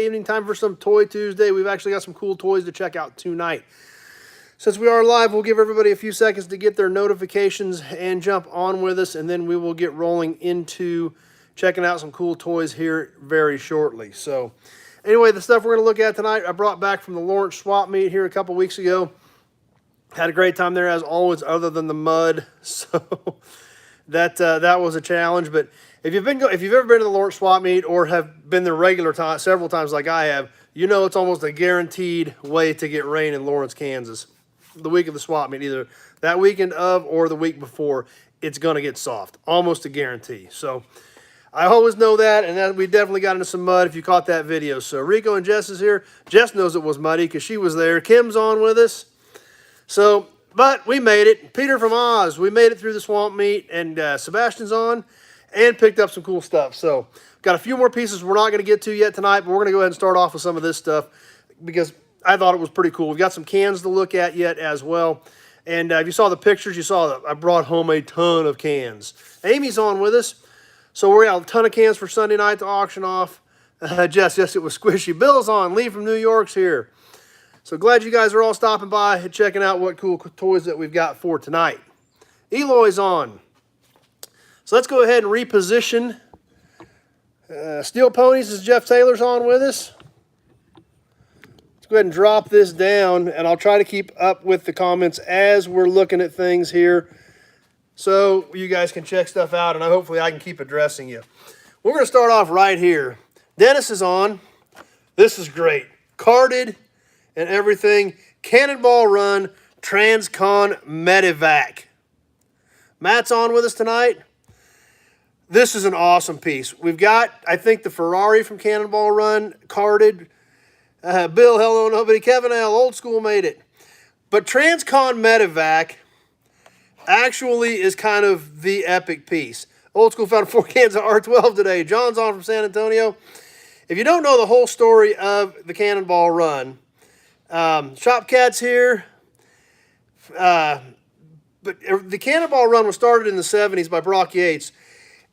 Tuesday evening, time for some Toy Tuesday. We've actually got some cool toys to check out tonight. Since we are live, we'll give everybody a few seconds to get their notifications and jump on with us, and then we will get rolling into checking out some cool toys here very shortly. So anyway, the stuff we're going to look at tonight, I brought back from the Lawrence Swap Meet here a couple weeks ago. Had a great time there as always, other than the mud. So that was a challenge. But if you've ever been to the Lawrence Swap Meet or have been there several times like I have, you know it's almost a guaranteed way to get rain in Lawrence, Kansas. The week of the swap meet, either that weekend of or the week before, it's going to get soft. Almost a guarantee. So I always know that, and that we definitely got into some mud if you caught that video. So Rico and Jess is here. Jess knows it was muddy because she was there. Kim's on with us. So, but we made it. Peter from Oz, we made it through the swamp meet, and Sebastian's on and picked up some cool stuff. So got a few more pieces we're not going to get to yet tonight, but we're going to go ahead and start off with some of this stuff because I thought it was pretty cool. We've got some cans to look at yet as well. And if you saw the pictures, you saw that I brought home a ton of cans. Amy's on with us. So we're got a ton of cans for Sunday night to auction off. Jess, yes, it was squishy. Bill's on. Lee from New York's here. So glad you guys are all stopping by and checking out what cool toys that we've got for tonight. Eloy's on. So let's go ahead and reposition. Steel Ponies is Jeff Taylor's on with us. Let's go ahead and drop this down, and I'll try to keep up with the comments as we're looking at things here so you guys can check stuff out, and hopefully I can keep addressing you. We're going to start off right here. Dennis is on. This is great. Carded and everything. Cannonball Run Transcon Medevac. Matt's on with us tonight. This is an awesome piece. We've got, I think, the Ferrari from Cannonball Run carded. Bill, hello, nobody. Kevin L, old school made it. But Transcon Medevac actually is kind of the epic piece. Old school found 4 cans of R12 today. John's on from San Antonio. If you don't know the whole story of the Cannonball Run, Shopcat's here. But the Cannonball Run was started in the 70s by Brock Yates.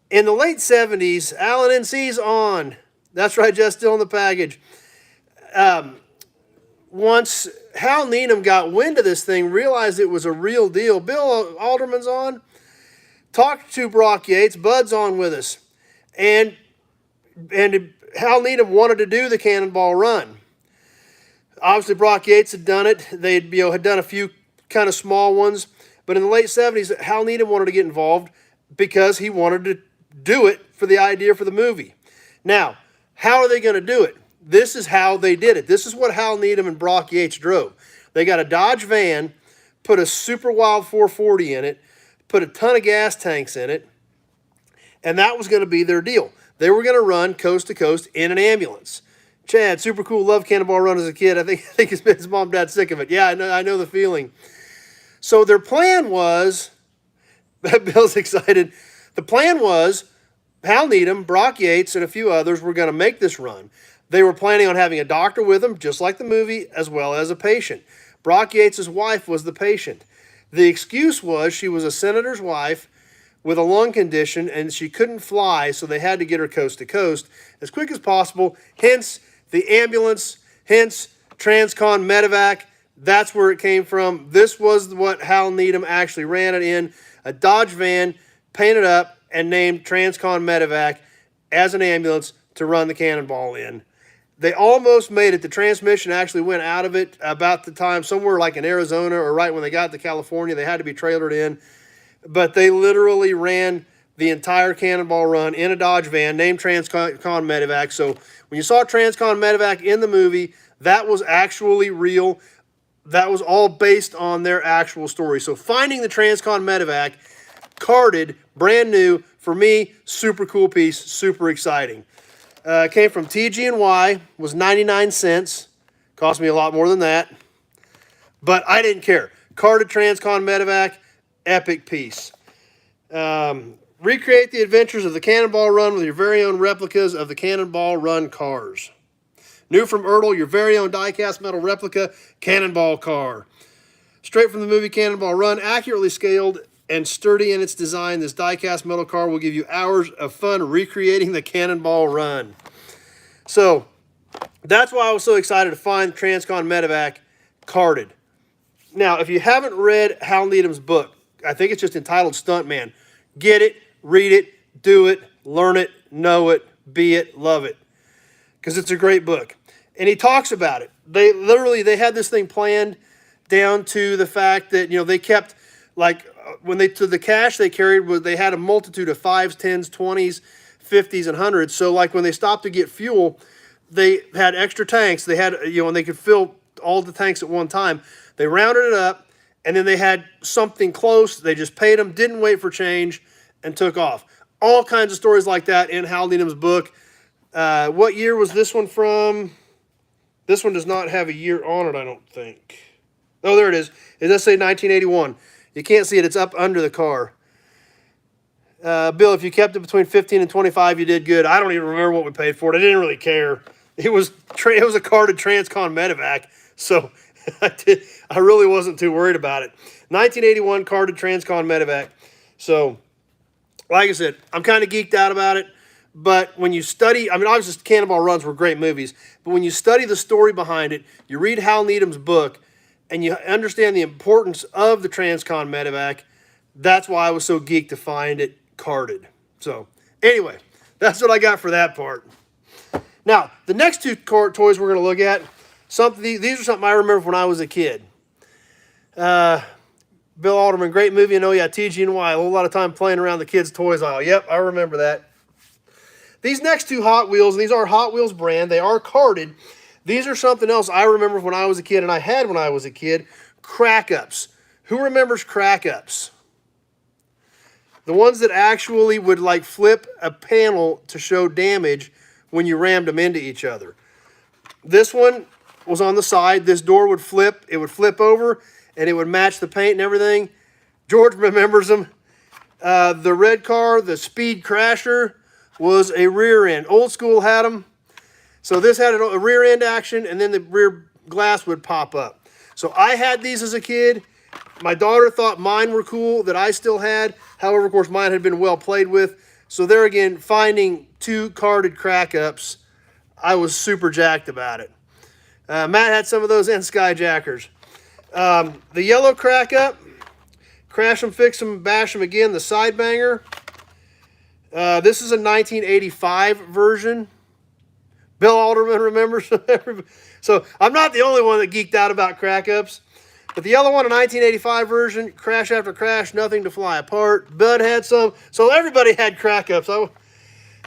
In the late 70s, Alan NC's on. That's right, Jess, still in the package. Once Hal Needham got wind of this thing, realized it was a real deal. Bill Alderman's on. Talked to Brock Yates. Bud's on with us. And Hal Needham wanted to do the Cannonball Run. Obviously, Brock Yates had done it. They had done a few kind of small ones. But in the late 70s, Hal Needham wanted to get involved because he wanted to do it for the idea for the movie. Now, how are they going to do it? This is how they did it. This is what Hal Needham and Brock Yates drove. They got a Dodge van, put a Super Wild 440 in it, put a ton of gas tanks in it, and that was going to be their deal. They were going to run coast to coast in an ambulance. Chad, super cool, loved Cannonball Run as a kid. I think his mom and dad sick of it. Yeah, I know the feeling. So their plan was, Bill's excited, the plan was Hal Needham, Brock Yates, and a few others were going to make this run. They were planning on having a doctor with them, just like the movie, as well as a patient. Brock Yates' wife was the patient. The excuse was she was a senator's wife with a lung condition, and she couldn't fly, so they had to get her coast to coast as quick as possible, hence the ambulance, hence Transcon Medevac. That's where it came from. This was what Hal Needham actually ran it in, a Dodge van, painted up, and named Transcon Medevac as an ambulance to run the Cannonball in. They almost made it. The transmission actually went out of it about the time, somewhere like in Arizona or right when they got to California. They had to be trailered in. But they literally ran the entire Cannonball Run in a Dodge van named Transcon Medevac. So when you saw Transcon Medevac in the movie, that was actually real. That was all based on their actual story. So finding the Transcon Medevac, carded, brand new, for me, super cool piece, super exciting. Came from TG&Y, was 99 cents. Cost me a lot more than that. But I didn't care. Carded Transcon Medevac, epic piece. Recreate the adventures of the Cannonball Run with your very own replicas of the Cannonball Run cars. New from Ertl, your very own die-cast metal replica Cannonball car. Straight from the movie Cannonball Run, accurately scaled and sturdy in its design, this die-cast metal car will give you hours of fun recreating the Cannonball Run. So, That's why I was so excited to find Transcon Medevac carded. Now, if you haven't read Hal Needham's book, I think it's just entitled Stuntman. Get it, read it, do it, learn it, know it, be it, love it. Because it's a great book. And he talks about it. They had this thing planned down to the fact that, they kept, like, when the cash they carried, they had a multitude of 5s, 10s, 20s, 50s, and 100s. So, like, when they stopped to get fuel, they had extra tanks. They had, and they could fill all the tanks at one time. They rounded it up, and then they had something close. They just paid them, didn't wait for change, and took off. All kinds of stories like that in Hal Needham's book. What year was this one from? This one does not have a year on it, I don't think. Oh, there it is. It does say 1981. You can't see it. It's up under the car. Bill, if you kept it between 15 and 25, you did good. I don't even remember what we paid for it. I didn't really care. It was a carded Transcon Medevac, so I really wasn't too worried about it. 1981 carded Transcon Medevac. So, like I said, I'm kind of geeked out about it. But when you study, obviously Cannonball Runs were great movies, but when you study the story behind it, you read Hal Needham's book, and you understand the importance of the Transcon Medevac, that's why I was so geeked to find it carded. So, anyway, that's what I got for that part. Now, the next two toys we're going to look at, these are something I remember when I was a kid. Bill Alderman, great movie, and oh yeah, TG&Y, a whole lot of time playing around the kids' toys aisle. Yep, I remember that. These next two Hot Wheels, these are Hot Wheels brand. They are carded. These are something else I remember when I was a kid, and I had when I was a kid, crack-ups. Who remembers crack-ups? The ones that actually would like flip a panel to show damage when you rammed them into each other. This one was on the side. This door would flip. It would flip over, and it would match the paint and everything. George remembers them. The red car, the Speed Crasher, was a rear end. Old school had them. So this had a rear end action, and then the rear glass would pop up. So I had these as a kid. My daughter thought mine were cool that I still had. However, of course, mine had been well played with. So there again, finding two carded crack-ups, I was super jacked about it. Matt had some of those and Skyjackers. The yellow crack-up, crash them, fix them, bash them again, the side banger. This is a 1985 version. Bill Alderman remembers. So I'm not the only one that geeked out about crack-ups. But the yellow one, a 1985 version, crash after crash, nothing to fly apart. Bud had some. So everybody had crack-ups.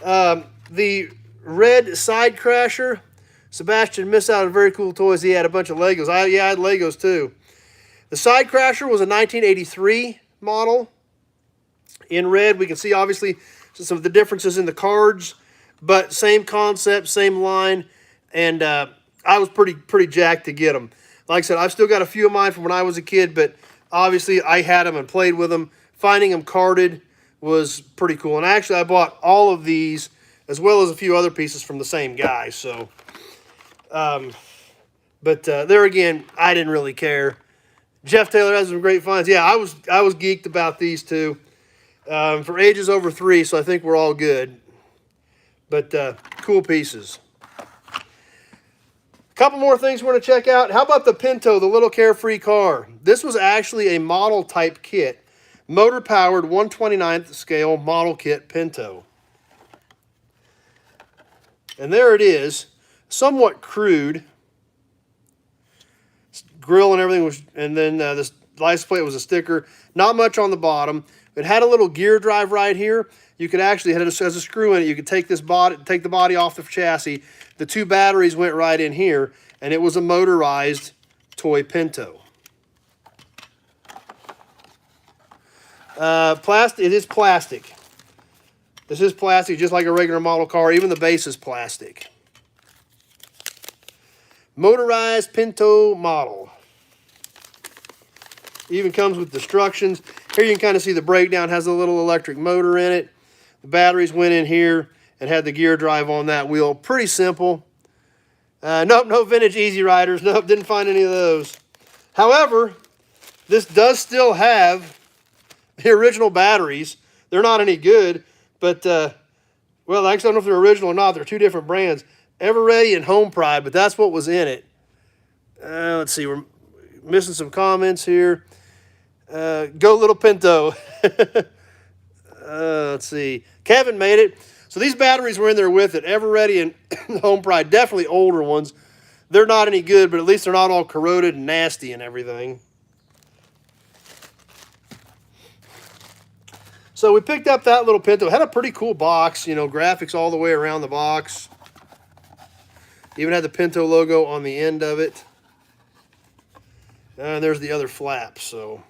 The red side crasher, Sebastian missed out on very cool toys. He had a bunch of Legos. I had Legos too. The side crasher was a 1983 model. In red, we can see obviously some of the differences in the cards, but same concept, same line, and I was pretty jacked to get them. Like I said, I've still got a few of mine from when I was a kid, but obviously I had them and played with them. Finding them carded was pretty cool. And actually, I bought all of these as well as a few other pieces from the same guy. So, there again, I didn't really care. Jeff Taylor has some great finds. Yeah, I was geeked about these two. For ages over 3, so I think we're all good. But cool pieces. A couple more things we're going to check out. How about the Pinto, the little carefree car? This was actually a model type kit. Motor powered 1/29th scale model kit Pinto. And there it is. Somewhat crude. Grill and everything was, and then this license plate was a sticker. Not much on the bottom. It had a little gear drive right here. You could actually, as a screw in it, you could take the body off the chassis. The two batteries went right in here, and it was a motorized toy Pinto. It is plastic. This is plastic, just like a regular model car. Even the base is plastic. Motorized Pinto model. Even comes with instructions. Here you can kind of see the breakdown. Has a little electric motor in it. The batteries went in here and had the gear drive on that wheel. Pretty simple. Nope, no vintage Easy Riders. Nope, didn't find any of those. However, this does still have the original batteries. They're not any good, but, well, I actually don't know if they're original or not. They're two different brands. Ever Ready and Home Pride, but that's what was in it. Let's see, we're missing some comments here. Go Little Pinto. Let's see. Kevin made it. So these batteries were in there with it. Ever Ready and Home Pride, definitely older ones. They're not any good, but at least they're not all corroded and nasty and everything. So we picked up that little Pinto. It had a pretty cool box, you know, graphics all the way around the box. Even had the Pinto logo on the end of it. And there's the other flap, so.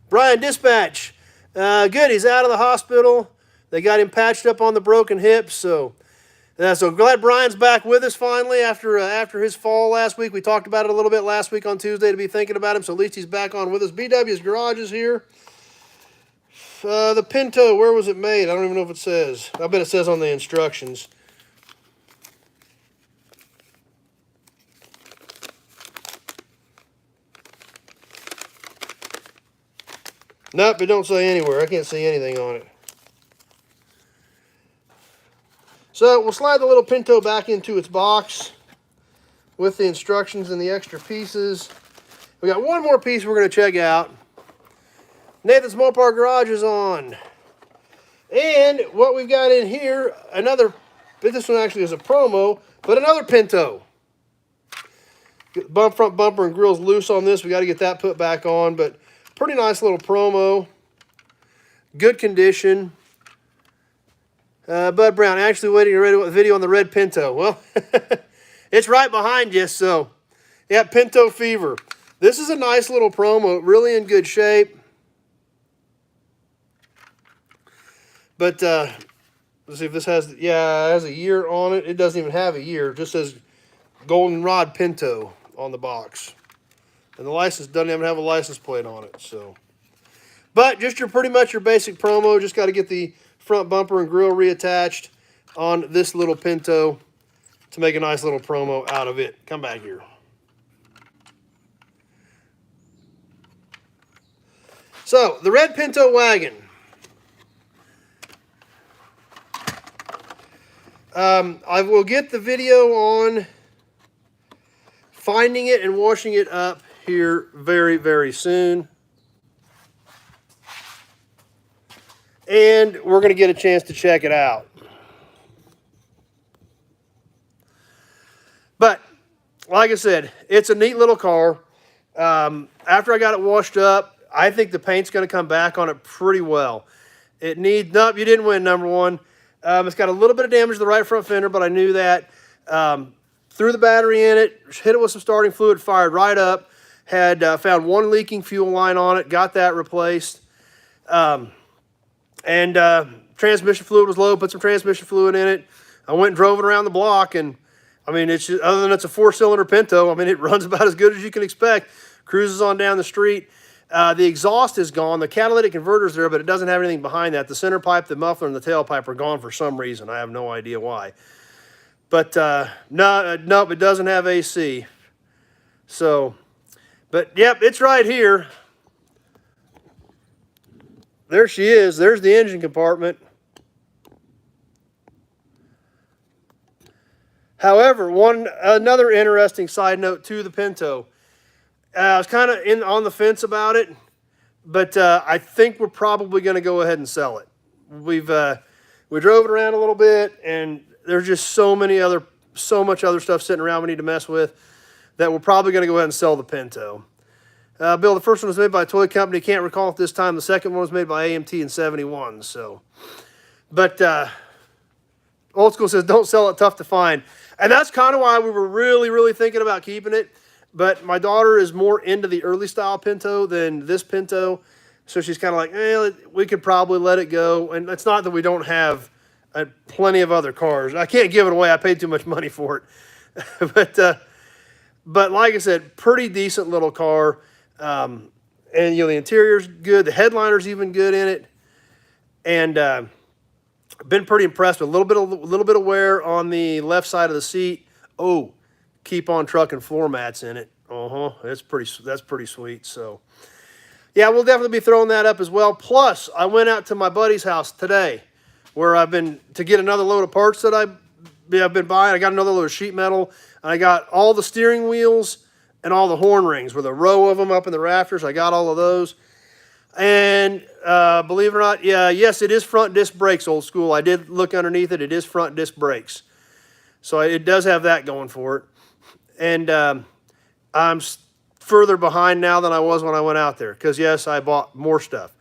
Brian Dispatch. Good, he's out of the hospital. They got him patched up on the broken hip, so glad Brian's back with us finally after his fall last week. We talked about it a little bit last week on Tuesday to be thinking about him, so at least he's back on with us. BW's Garage is here. The Pinto, where was it made? I don't even know if it says. I bet it says on the instructions. Nope, it don't say anywhere. I can't see anything on it. So we'll slide the little Pinto back into its box with the instructions and the extra pieces. We got one more piece we're going to check out. Nathan's Mopar Garage is on. And what we've got in here, this one actually is a promo, but another Pinto. Front bumper and grill's loose on this. We got to get that put back on, but pretty nice little promo. Good condition. Bud Brown, actually waiting to ready with a video on the red Pinto. Well, it's right behind you, so yeah, Pinto Fever. This is a nice little promo, really in good shape. But let's see if this has, yeah, it has a year on it. It doesn't even have a year. It just says Goldenrod Pinto on the box. And the license doesn't even have a license plate on it. So, but just pretty much your basic promo. Just got to get the front bumper and grill reattached on this little Pinto to make a nice little promo out of it. Come back here. So, the red Pinto wagon. I will get the video on finding it and washing it up here very, very soon. And we're going to get a chance to check it out. But, like I said, it's a neat little car. After I got it washed up, I think the paint's going to come back on it pretty well. It needs, nope, you didn't win, number one. It's got a little bit of damage to the right front fender, but I knew that. Threw the battery in it, hit it with some starting fluid, fired right up. Had found one leaking fuel line on it, got that replaced. Transmission fluid was low, put some transmission fluid in it. I went and drove it around the block, and I mean, it's just, other than it's a 4-cylinder Pinto, I mean, it runs about as good as you can expect. Cruises on down the street. The exhaust is gone. The catalytic converter's there, but it doesn't have anything behind that. The center pipe, the muffler, and the tailpipe are gone for some reason. I have no idea why. But nope, it doesn't have AC. So, but yep, it's right here. There she is. There's the engine compartment. However, another interesting side note to the Pinto. I was kind of on the fence about it, but I think we're probably going to go ahead and sell it. We drove it around a little bit, and there's just so much other stuff sitting around we need to mess with that we're probably going to go ahead and sell the Pinto. Bill, the first one was made by a toy company. Can't recall at this time. The second one was made by AMT in '71. So, but Old School says don't sell it. Tough to find, and that's kind of why we were really thinking about keeping it. But my daughter is more into the early style Pinto than this Pinto. So she's kind of like, we could probably let it go. And it's not that we don't have plenty of other cars. I can't give it away. I paid too much money for it. But like I said, pretty decent little car. And, you know, the interior's good. The headliner's even good in it. And been pretty impressed with a little bit of wear on the left side of the seat. Oh, keep on trucking floor mats in it. That's pretty sweet. So yeah, we'll definitely be throwing that up as well. Plus, I went out to my buddy's house today where I've been to get another load of parts that I've been buying. I got another load of sheet metal, and I got all the steering wheels and all the horn rings with a row of them up in the rafters. I got all of those. And believe it or not, yeah, yes, it is front disc brakes, old school. I did look underneath it. It is front disc brakes. So it does have that going for it. And I'm further behind now than I was when I went out there because, yes, I bought more stuff.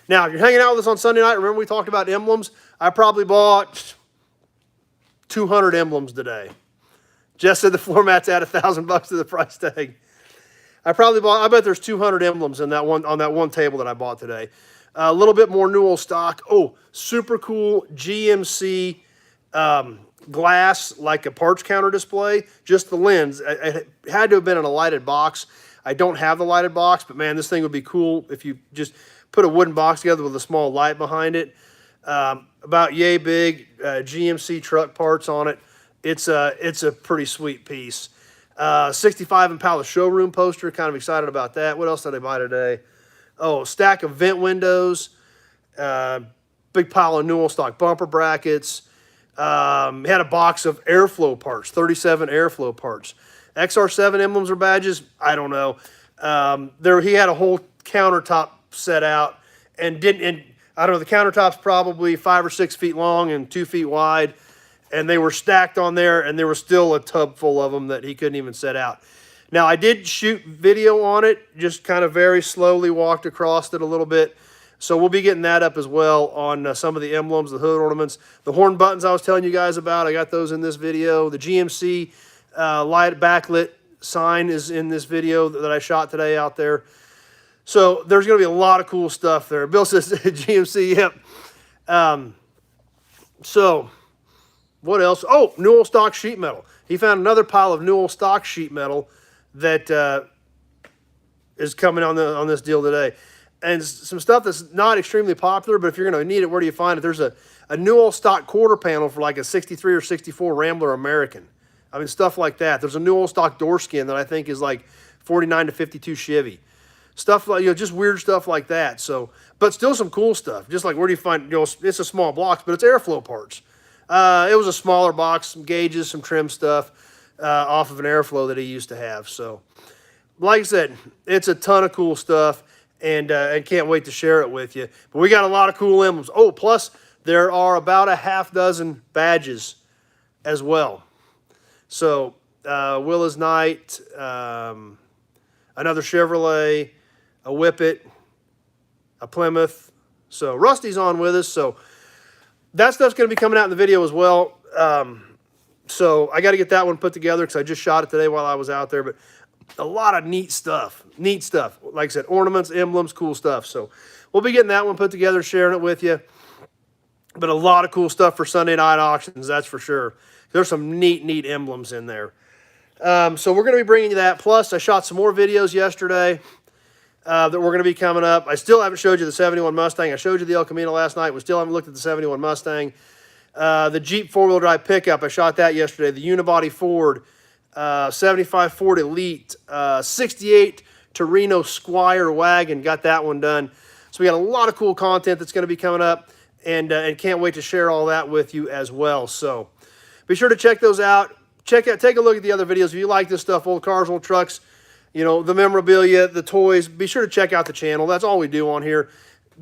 Now, if you're hanging out with us on Sunday night, remember we talked about emblems? I probably bought 200 emblems today. Jess said the floor mat's at $1,000 to the price tag. I bet there's 200 emblems in that one, on that one table that I bought today. A little bit more Newell stock. Oh, super cool GMC glass, like a parts counter display. Just the lens. It had to have been in a lighted box. I don't have the lighted box, but man, this thing would be cool if you just put a wooden box together with a small light behind it. About yay big, GMC truck parts on it. It's a pretty sweet piece. 65 Impala showroom poster, kind of excited about that. What else did I buy today? Oh, stack of vent windows, big pile of Newell stock bumper brackets. Had a box of airflow parts, 37 airflow parts. XR7 emblems or badges, I don't know. He had a whole countertop set out and I don't know, the countertop's probably 5 or 6 feet long and 2 feet wide. And they were stacked on there, and there was still a tub full of them that he couldn't even set out. Now, I did shoot video on it, just kind of very slowly walked across it a little bit. So we'll be getting that up as well on some of the emblems, the hood ornaments. The horn buttons I was telling you guys about, I got those in this video. The GMC light backlit sign is in this video that I shot today out there. So there's going to be a lot of cool stuff there. Bill says GMC, yep. So what else? Oh, Newell stock sheet metal. He found another pile of Newell stock sheet metal that is coming on this deal today. And some stuff that's not extremely popular, but if you're going to need it, where do you find it? There's a Newell stock quarter panel for like a 63 or 64 Rambler American. I mean, stuff like that. There's a Newell stock door skin that I think is like 49 to 52 Chevy. Stuff like, just weird stuff like that. So, but still some cool stuff. Just like, where do you find, it's a small box, but it's airflow parts. It was a smaller box, some gauges, some trim stuff off of an airflow that he used to have. So, like I said, it's a ton of cool stuff, and can't wait to share it with you. But we got a lot of cool emblems. Oh, plus there are about a half dozen badges as well. So, Willa's Knight, another Chevrolet, a Whippet, a Plymouth. So, Rusty's on with us. So, that stuff's going to be coming out in the video as well. So I got to get that one put together because I just shot it today while I was out there. But a lot of neat stuff. Neat stuff. Like I said, ornaments, emblems, cool stuff. So we'll be getting that one put together, sharing it with you. But a lot of cool stuff for Sunday night auctions, that's for sure. There's some neat emblems in there. So we're going to be bringing you that. Plus, I shot some more videos yesterday that we're going to be coming up. I still haven't showed you the 71 Mustang. I showed you the El Camino last night. We still haven't looked at the 71 Mustang. The Jeep four-wheel drive pickup, I shot that yesterday. The Unibody Ford, 75 Ford Elite, 68 Torino Squire wagon, got that one done. So we got a lot of cool content that's going to be coming up, and can't wait to share all that with you as well. So be sure to check those out. Take a look at the other videos. If you like this stuff, old cars, old trucks, the memorabilia, the toys, be sure to check out the channel. That's all we do on here.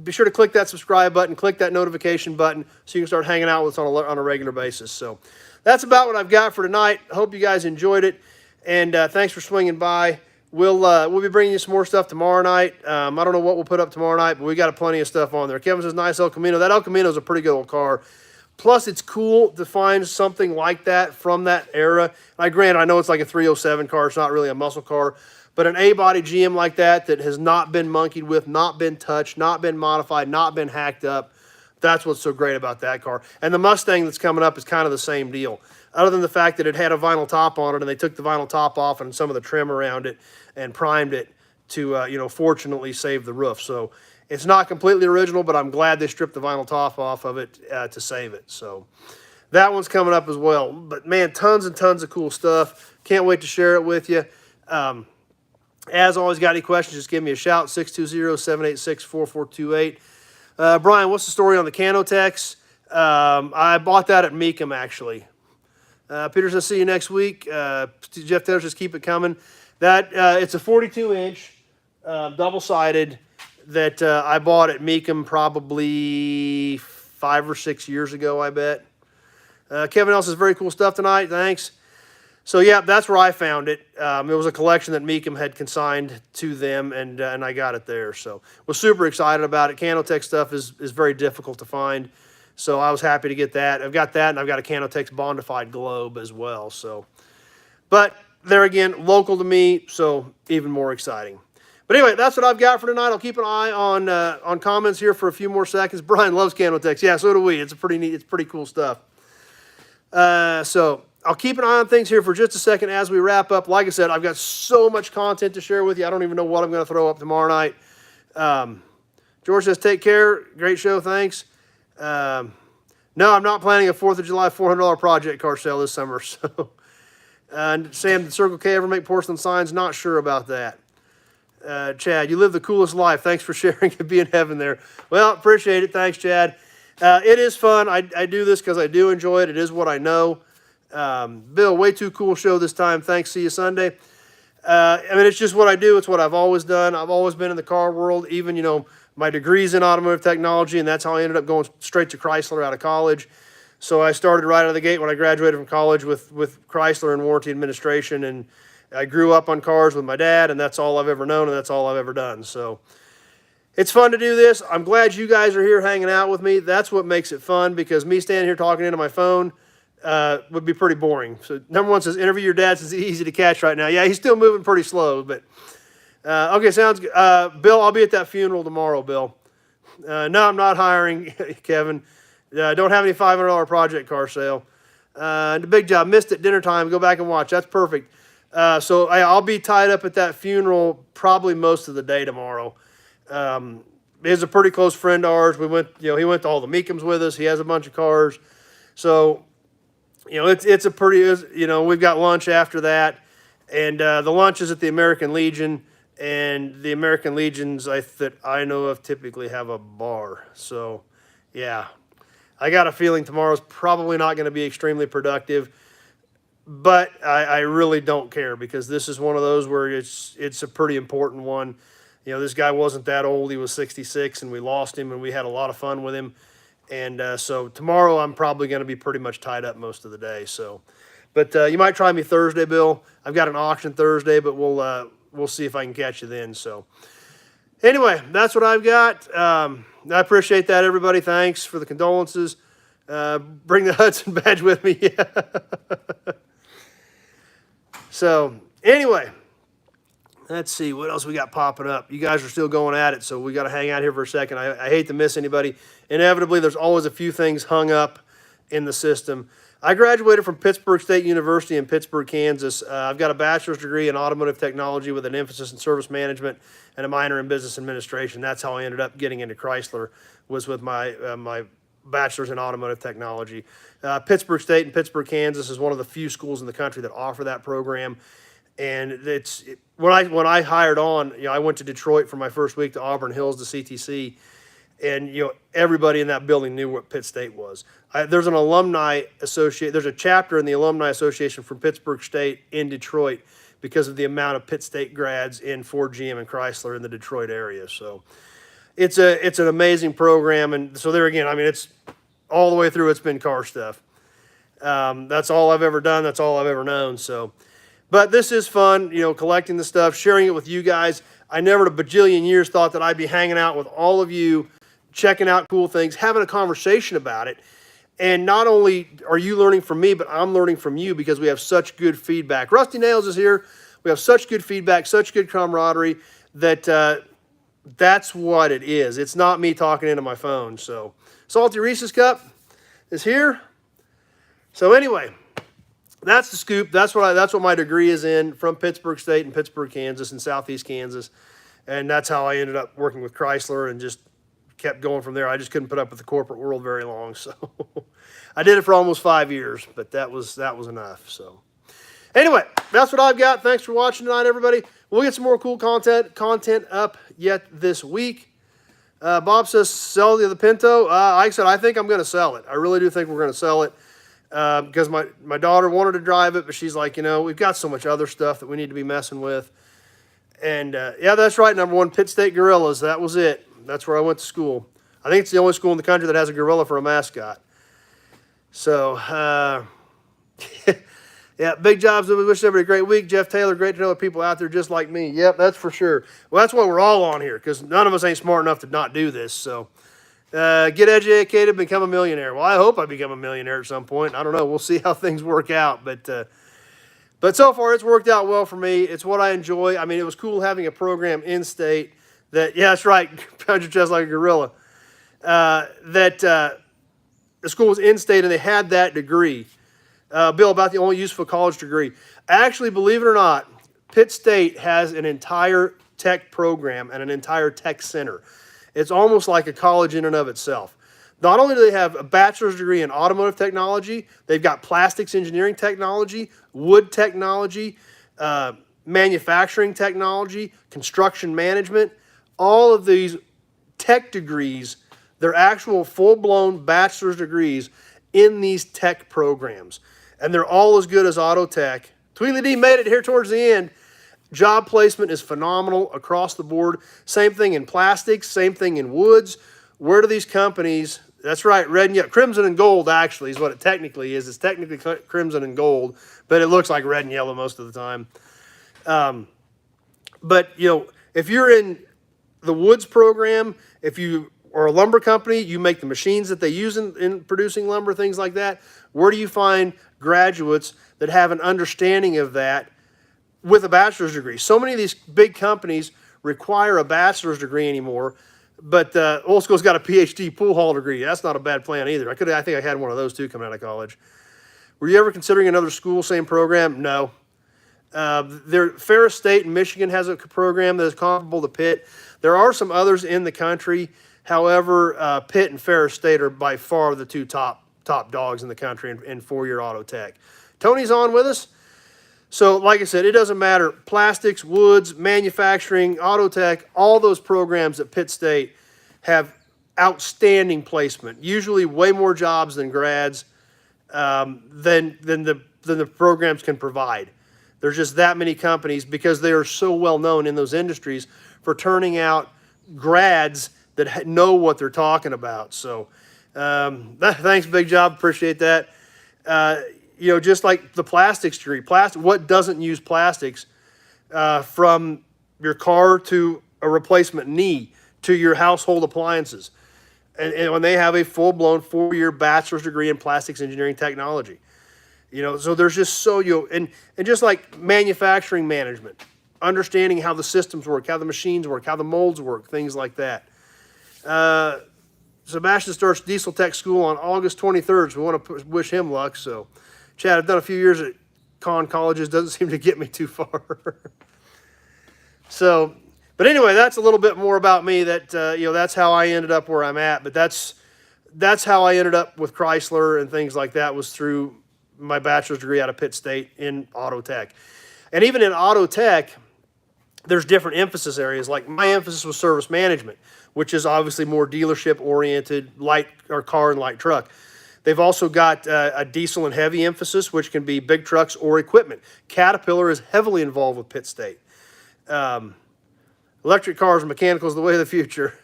Be sure to click that subscribe button, click that notification button so you can start hanging out with us on a regular basis. So that's about what I've got for tonight. I hope you guys enjoyed it, and thanks for swinging by. We'll be bringing you some more stuff tomorrow night. I don't know what we'll put up tomorrow night, but we got plenty of stuff on there. Kevin says, nice El Camino. That El Camino is a pretty good old car. Plus, it's cool to find something like that from that era. Granted, I know it's like a 307 car. It's not really a muscle car. But an A-body GM like that has not been monkeyed with, not been touched, not been modified, not been hacked up, that's what's so great about that car. And the Mustang that's coming up is kind of the same deal. Other than the fact that it had a vinyl top on it, and they took the vinyl top off and some of the trim around it and primed it to, fortunately save the roof. So it's not completely original, but I'm glad they stripped the vinyl top off of it to save it. So that one's coming up as well. But, man, tons and tons of cool stuff. Can't wait to share it with you. As always, got any questions, just give me a shout, 620-786-4428. Brian, what's the story on the Canotex? I bought that at Mecum, actually. Peter says, see you next week. Jeff Taylor says, keep it coming. That it's a 42-inch, double-sided, that I bought at Mecum probably 5 or 6 years ago, I bet. Kevin L says, very cool stuff tonight. Thanks. So, yeah, that's where I found it. It was a collection that Mecum had consigned to them, and I got it there. So, was super excited about it. Canotech stuff is very difficult to find. So I was happy to get that. I've got that, and I've got a Canotech Bondified globe as well. So, but there again, local to me, so even more exciting. But anyway, that's what I've got for tonight. I'll keep an eye on comments here for a few more seconds. Brian loves Canotechs. Yeah, so do we. It's pretty neat. It's pretty cool stuff. So I'll keep an eye on things here for just a second as we wrap up. Like I said, I've got so much content to share with you. I don't even know what I'm going to throw up tomorrow night. George says, take care. Great show. Thanks. No, I'm not planning a 4th of July $400 project car sale this summer. So, Sam, did Circle K ever make porcelain signs? Not sure about that. Chad, you live the coolest life. Thanks for sharing and being in heaven there. Well, appreciate it. Thanks, Chad. It is fun. I do this because I do enjoy it. It is what I know. Bill, way too cool show this time. Thanks. See you Sunday. I mean, it's just what I do. It's what I've always done. I've always been in the car world, even, my degree's in automotive technology, and that's how I ended up going straight to Chrysler out of college. So I started right out of the gate when I graduated from college with Chrysler and warranty administration, and I grew up on cars with my dad, and that's all I've ever known, and that's all I've ever done. So it's fun to do this. I'm glad you guys are here hanging out with me. That's what makes it fun, because me standing here talking into my phone would be pretty boring. So number one says, interview your dad since he's easy to catch right now. Yeah, he's still moving pretty slow, but... okay, sounds good. Bill, I'll be at that funeral tomorrow, Bill. No, I'm not hiring, Kevin. Don't have any $500 project car sale. The big job, missed it dinner time. Go back and watch. That's perfect. So I'll be tied up at that funeral probably most of the day tomorrow. He's a pretty close friend of ours. We went, he went to all the Mecums with us. He has a bunch of cars. So, it's a pretty, we've got lunch after that. And the lunch is at the American Legion. And the American Legions that I know of typically have a bar. So, yeah. I got a feeling tomorrow's probably not going to be extremely productive. But I really don't care, because this is one of those where it's a pretty important one. This guy wasn't that old. He was 66, and we lost him, and we had a lot of fun with him. And so tomorrow I'm probably going to be pretty much tied up most of the day. So, but you might try me Thursday, Bill. I've got an auction Thursday, but we'll see if I can catch you then. So anyway, that's what I've got. I appreciate that, everybody. Thanks for the condolences. Bring the Hudson badge with me. So anyway, let's see what else we got popping up. You guys are still going at it, so we got to hang out here for a second. I hate to miss anybody. Inevitably, there's always a few things hung up in the system. I graduated from Pittsburg State University in Pittsburg, Kansas. I've got a bachelor's degree in automotive technology with an emphasis in service management and a minor in business administration. That's how I ended up getting into Chrysler, was with my my bachelor's in automotive technology. Pittsburg State in Pittsburg, Kansas is one of the few schools in the country that offer that program. And when I hired on, I went to Detroit for my first week, to Auburn Hills, to CTC. And, everybody in that building knew what Pitt State was. There's an alumni associate. There's a chapter in the Alumni Association from Pittsburg State in Detroit because of the amount of Pitt State grads in Ford, GM, and Chrysler in the Detroit area. So it's an amazing program. And so there again, it's all the way through. It's been car stuff. That's all I've ever done. That's all I've ever known. So, but this is fun, collecting the stuff, sharing it with you guys. I never in a bajillion years thought that I'd be hanging out with all of you, checking out cool things, having a conversation about it. And not only are you learning from me, but I'm learning from you, because we have such good feedback. Rusty Nails is here. We have such good feedback, such good camaraderie, that that's what it is. It's not me talking into my phone. So Salty Reese's Cup is here. So anyway, that's the scoop. That's what my degree is in, from Pittsburg State in Pittsburg, Kansas, and Southeast Kansas. And that's how I ended up working with Chrysler and just kept going from there. I just couldn't put up with the corporate world very long. So I did it for almost 5 years, but that was enough. So anyway, that's what I've got. Thanks for watching tonight, everybody. We'll get some more cool content up yet this week. Bob says, sell the Pinto. Like I said, I think I'm going to sell it. I really do think we're going to sell it because my daughter wanted to drive it, but she's like, we've got so much other stuff that we need to be messing with. And yeah, that's right. Number one, Pitt State Gorillas. That was it. That's where I went to school. I think it's the only school in the country that has a gorilla for a mascot. So, yeah, big jobs. We wish everybody a great week. Jeff Taylor, great to know people out there just like me. Yep, that's for sure. Well, that's why we're all on here, because none of us ain't smart enough to not do this. So get educated, become a millionaire. Well, I hope I become a millionaire at some point. I don't know. We'll see how things work out. But so far, it's worked out well for me. It's what I enjoy. I mean, it was cool having a program in state that, yeah, that's right, pound your chest like a gorilla, the school was in state and they had that degree. Bill, about the only useful college degree. Actually, believe it or not, Pitt State has an entire tech program and an entire tech center. It's almost like a college in and of itself. Not only do they have a bachelor's degree in automotive technology, they've got plastics engineering technology, wood technology, manufacturing technology, construction management. All of these tech degrees, they're actual full-blown bachelor's degrees in these tech programs. And they're all as good as auto tech. Tweedledee D made it here towards the end. Job placement is phenomenal across the board. Same thing in plastics, same thing in woods. Where do these companies, that's right, red and yellow, crimson and gold actually is what it technically is. It's technically crimson and gold, but it looks like red and yellow most of the time. But, if you're in the woods program, if you are a lumber company, you make the machines that they use in producing lumber, things like that. Where do you find graduates that have an understanding of that with a bachelor's degree? So many of these big companies require a bachelor's degree anymore, but old school's got a PhD pool hall degree. That's not a bad plan either. I think I had one of those too coming out of college. Were you ever considering another school, same program? No. Ferris State in Michigan has a program that is comparable to Pitt. There are some others in the country. However, Pitt and Ferris State are by far the two top dogs in the country in four-year auto tech. Tony's on with us. So like I said, it doesn't matter. Plastics, woods, manufacturing, auto tech, all those programs at Pitt State have outstanding placement. Usually way more jobs than grads than the programs can provide. There's just that many companies because they are so well known in those industries for turning out grads that know what they're talking about. So thanks, Big Job. Appreciate that. Just like the plastics degree. What doesn't use plastics from your car to a replacement knee to your household appliances? And when they have a full-blown four-year bachelor's degree in plastics engineering technology. So there's just and just like manufacturing management, understanding how the systems work, how the machines work, how the molds work, things like that. Sebastian starts Diesel Tech School on August 23rd, so we want to wish him luck. So, Chad, I've done a few years at con colleges, doesn't seem to get me too far. So, but anyway, that's a little bit more about me. That's how I ended up where I'm at. But that's how I ended up with Chrysler and things like that, was through my bachelor's degree out of Pitt State in auto tech. And even in auto tech, there's different emphasis areas. Like my emphasis was service management, which is obviously more dealership oriented, light or car and light truck. They've also got a diesel and heavy emphasis, which can be big trucks or equipment. Caterpillar is heavily involved with Pitt State. Electric cars and mechanical is the way of the future.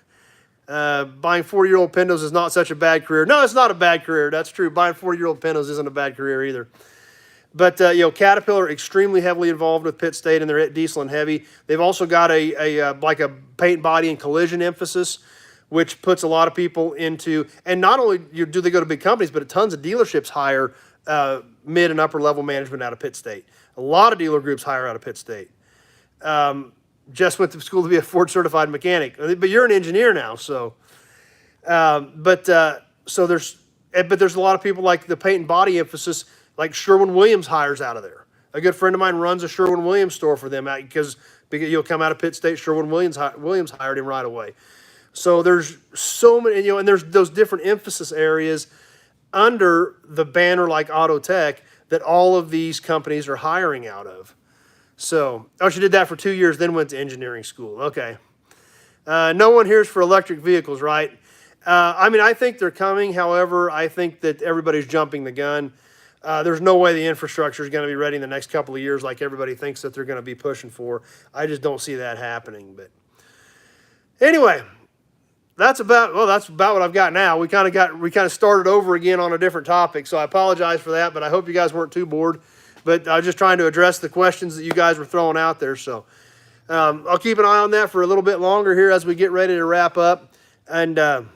Buying 4-year-old Pintos is not such a bad career. No, it's not a bad career. That's true. Buying 4-year-old Pintos isn't a bad career either. But, Caterpillar extremely heavily involved with Pitt State, and they're at diesel and heavy. They've also got a paint, body, and collision emphasis, which puts a lot of people into, and not only do they go to big companies, but tons of dealerships hire mid and upper level management out of Pitt State. A lot of dealer groups hire out of Pitt State. Just went to school to be a Ford certified mechanic, but you're an engineer now, so. So there's a lot of people like the paint and body emphasis, like Sherwin-Williams hires out of there. A good friend of mine runs a Sherwin-Williams store for them because you'll come out of Pitt State, Sherwin-Williams hired him right away. So there's so many, and there's those different emphasis areas under the banner like Auto Tech that all of these companies are hiring out of. So, she did that for 2 years, then went to engineering school. Okay. No one here is for electric vehicles, right? I mean, I think they're coming. However, I think that everybody's jumping the gun. There's no way the infrastructure is going to be ready in the next couple of years like everybody thinks that they're going to be pushing for. I just don't see that happening. But anyway, that's about what I've got now. We kind of started over again on a different topic, so I apologize for that, but I hope you guys weren't too bored. But I was just trying to address the questions that you guys were throwing out there. So I'll keep an eye on that for a little bit longer here as we get ready to wrap up. And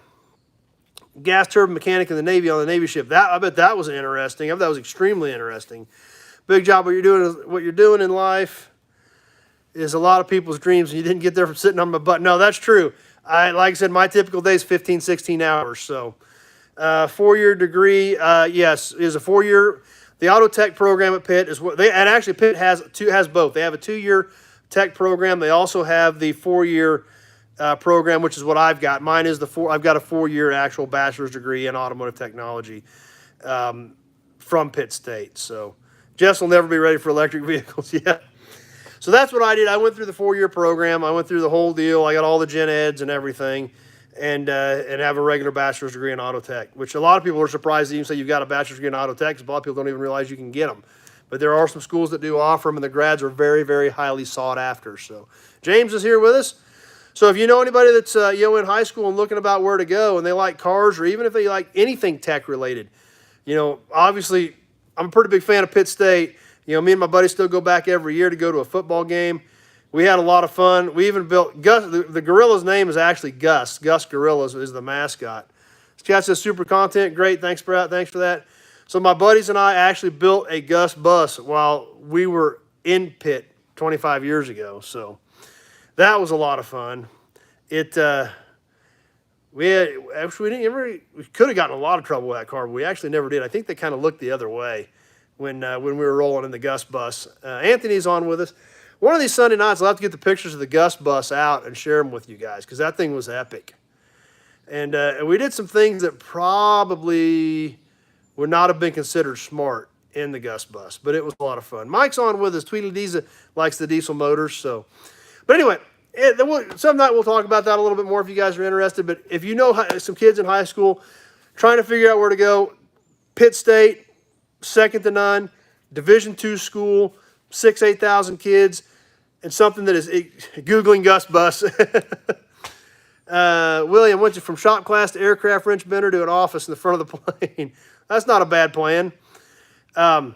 gas turbine mechanic in the Navy on the Navy ship. I bet that was interesting. I bet that was extremely interesting. Big job. What you're doing in life is a lot of people's dreams, and you didn't get there from sitting on my butt. No, that's true. Like I said, my typical day is 15, 16 hours. So 4-year degree, yes, is a 4-year. The auto tech program at Pitt is what and actually Pitt has both. They have a 2-year tech program. They also have the 4-year program, which is what I've got. Mine is I've got a 4-year actual bachelor's degree in automotive technology from Pitt State. So Jess will never be ready for electric vehicles yet. So that's what I did. I went through the 4-year program. I went through the whole deal. I got all the gen eds and everything, and have a regular bachelor's degree in auto tech, which a lot of people are surprised that you say you've got a bachelor's degree in auto tech, because a lot of people don't even realize you can get them. But there are some schools that do offer them, and the grads are very, very highly sought after. So James is here with us. So if you know anybody that's in high school and looking about where to go, and they like cars, or even if they like anything tech related, obviously I'm a pretty big fan of Pitt State. Me and my buddies still go back every year to go to a football game. We had a lot of fun. We even built Gus. The gorilla's name is actually Gus. Gus Gorilla is the mascot. Scott says super content. Great. Thanks for that. So my buddies and I actually built a Gus bus while we were in Pitt 25 years ago. So that was a lot of fun. We could have gotten a lot of trouble with that car, but we actually never did. I think they kind of looked the other way when we were rolling in the Gus bus. Anthony's on with us. One of these Sunday nights, I'll have to get the pictures of the Gus bus out and share them with you guys, because that thing was epic. And we did some things that probably would not have been considered smart in the Gus bus, but it was a lot of fun. Mike's on with us. Tweedledee likes the diesel motors. So, but anyway, some night we'll talk about that a little bit more if you guys are interested. But if you know some kids in high school trying to figure out where to go, Pitt State, second to none, Division II school, 8,000 kids, and something that is Googling Gus bus. William went from shop class to aircraft wrench bender to an office in the front of the plane. That's not a bad plan. Have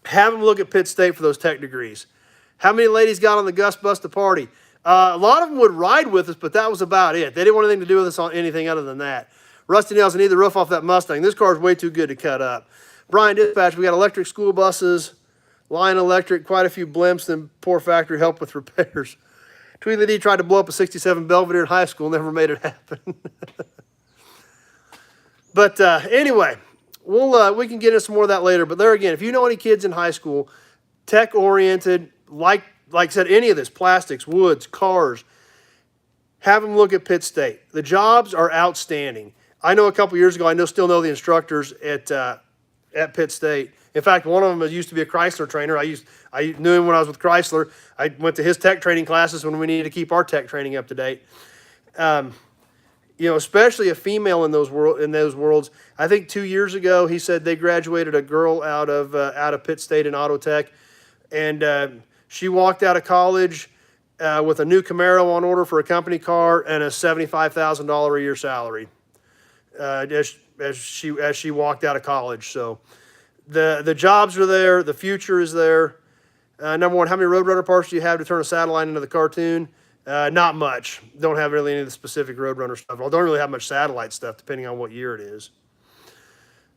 them look at Pitt State for those tech degrees. How many ladies got on the Gus bus to party? A lot of them would ride with us, but that was about it. They didn't want anything to do with us on anything other than that. Rusty Nails, I need the roof off that Mustang. This car is way too good to cut up. Brian Dispatch, we got electric school buses, Lion Electric, quite a few blimps, then poor factory help with repairs. Tweedledee tried to blow up a 67 Belvedere in high school, never made it happen. But anyway, we can get into some more of that later. But there again, if you know any kids in high school, tech-oriented, like I said, any of this, plastics, woods, cars, have them look at Pitt State. The jobs are outstanding. I know a couple years ago, still know the instructors at Pitt State. In fact, one of them used to be a Chrysler trainer. I knew him when I was with Chrysler. I went to his tech training classes when we needed to keep our tech training up to date. Especially a female in those worlds. I think 2 years ago, he said they graduated a girl out of Pitt State in auto tech, and she walked out of college with a new Camaro on order for a company car and a $75,000 a year salary. As she walked out of college. So the jobs are there. The future is there. Number one, how many Roadrunner parts do you have to turn a satellite into the cartoon? Not much. Don't have really any of the specific Roadrunner stuff. I don't really have much satellite stuff, depending on what year it is.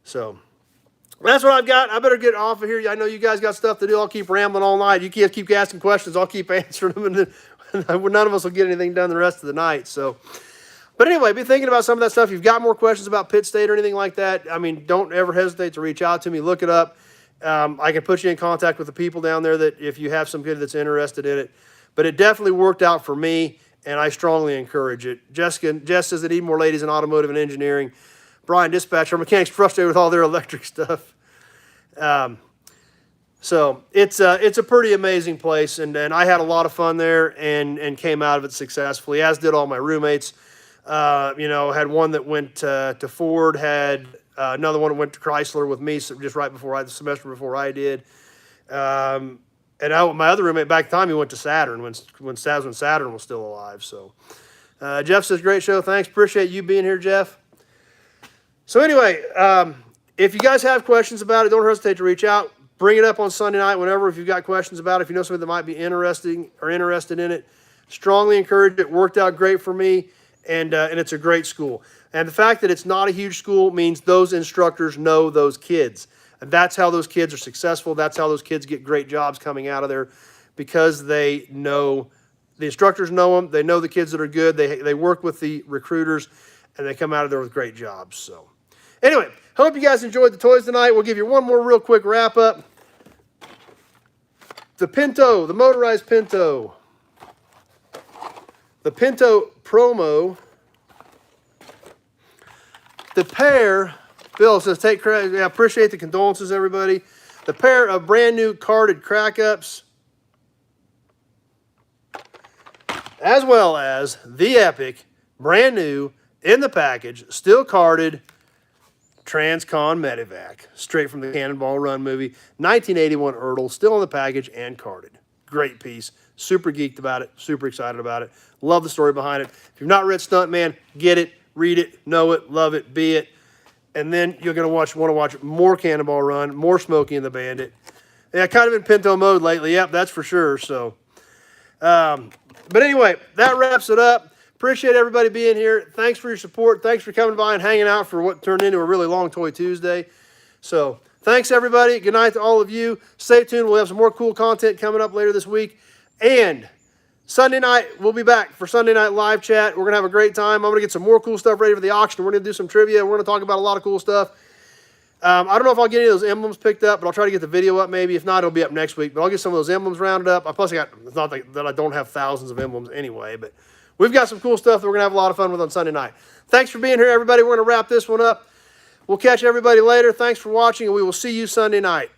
So that's what I've got. I better get off of here. I know you guys got stuff to do. I'll keep rambling all night. You keep asking questions. I'll keep answering them, and then none of us will get anything done the rest of the night. So. But anyway, be thinking about some of that stuff. If you've got more questions about Pitt State or anything like that, don't ever hesitate to reach out to me. Look it up. I can put you in contact with the people down there that if you have some kid that's interested in it. But it definitely worked out for me, and I strongly encourage it. Jess says they need more ladies in automotive and engineering. Brian Dispatch, our mechanics frustrated with all their electric stuff. So it's a pretty amazing place, and I had a lot of fun there and came out of it successfully, as did all my roommates. Had one that went to Ford, had another one that went to Chrysler with me, so just right before the semester before I did. My other roommate back at the time, he went to Saturn when Saturn was still alive. So Jeff says, great show. Thanks. Appreciate you being here, Jeff. So anyway, if you guys have questions about it, don't hesitate to reach out. Bring it up on Sunday night whenever if you've got questions about it. If you know somebody that might be interested in it, strongly encourage it. Worked out great for me, and it's a great school. And the fact that it's not a huge school means those instructors know those kids. And that's how those kids are successful. That's how those kids get great jobs coming out of there, because they know, the instructors know them. They know the kids that are good. They work with the recruiters, and they come out of there with great jobs. So anyway, hope you guys enjoyed the toys tonight. We'll give you one more real quick wrap up. The Pinto, the motorized Pinto. The Pinto Promo. The pair, Bill says, take credit. I appreciate the condolences, everybody. The pair of brand new carded crack ups, as well as the epic, brand new, in the package, still carded, Transcon Medevac, straight from the Cannonball Run movie, 1981 Ertl, still in the package and carded. Great piece. Super geeked about it. Super excited about it. Love the story behind it. If you've not read Stuntman, get it, read it, know it, love it, be it. And then you're going to want to watch more Cannonball Run, more Smokey and the Bandit. Yeah, kind of in Pinto mode lately. Yep, that's for sure. So, but anyway, that wraps it up. Appreciate everybody being here. Thanks for your support. Thanks for coming by and hanging out for what turned into a really long Toy Tuesday. So thanks, everybody. Good night to all of you. Stay tuned. We'll have some more cool content coming up later this week. And Sunday night, we'll be back for Sunday Night Live Chat. We're going to have a great time. I'm going to get some more cool stuff ready for the auction. We're going to do some trivia. We're going to talk about a lot of cool stuff. I don't know if I'll get any of those emblems picked up, but I'll try to get the video up maybe. If not, it'll be up next week. But I'll get some of those emblems rounded up. Plus, it's not that I don't have thousands of emblems anyway, but we've got some cool stuff that we're going to have a lot of fun with on Sunday night. Thanks for being here, everybody. We're going to wrap this one up. We'll catch everybody later. Thanks for watching, and we will see you Sunday night.